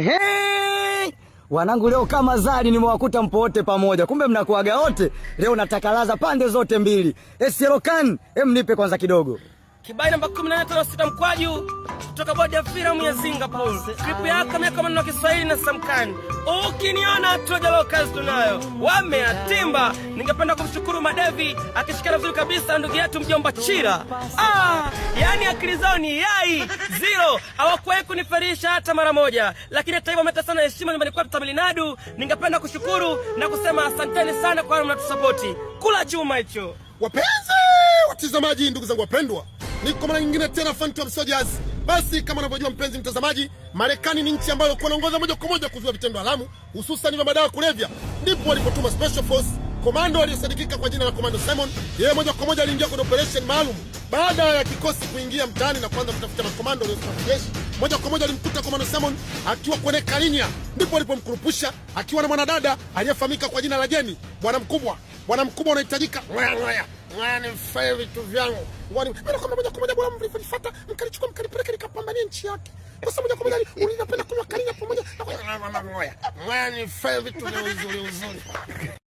Hey! Wanangu leo kama zari nimewakuta mpo wote pamoja. Kumbe mnakuaga wote. Leo natakalaza pande zote mbili. Selokan, nipe kwanza kidogo. Kibai namba 18 mkwaju kutoka bodi ya filamu ya Singapore. Clip yako miaka maneno ya Kiswahili na Samkani. Ukiniona Toja Locals tunayo. Wameatimba. Ningependa kumshukuru Madevi akishikana vizuri kabisa ndugu yetu mjomba Chira. Yani akili zao ni yai zero. Hawakuwahi kunifarisha hata mara moja. Lakini hata hivyo wameleta sana heshima nyumbani kwetu Tamilinadu. Ningependa kushukuru na kusema asanteni sana kwa mnatusapoti. Kula chuma hicho. Wapenzi watazamaji, ndugu zangu wapendwa, niko mara nyingine tena Phantom Soldiers. Basi kama unavyojua mpenzi mtazamaji, Marekani ni nchi ambayo kunaongoza moja kwa moja kuzuia vitendo haramu, hususan vya madawa kulevya. Ndipo walipotuma Special Force komando aliyosadikika kwa jina la Komando Simon. Yeye moja kwa moja aliingia kwenye operation maalum. Baada ya kikosi kuingia mtaani na kuanza kutafuta makomando waliokuwa jeshi, moja kwa moja alimkuta Komando Simon akiwa kwenye kalinya. Ndipo walipomkurupusha akiwa na mwanadada aliyefahamika kwa jina la Jenny. Bwana mkubwa unahitajika. Ni fair vitu vyangu. Ngwani, mimi kama moja kwa moja bwana mlifuata, mkalichukua mkalipeleka nikapambania nchi yake. Kwa sababu moja kwa moja unapenda kunywa kalinya pamoja. Ni fair vitu vya uzuri.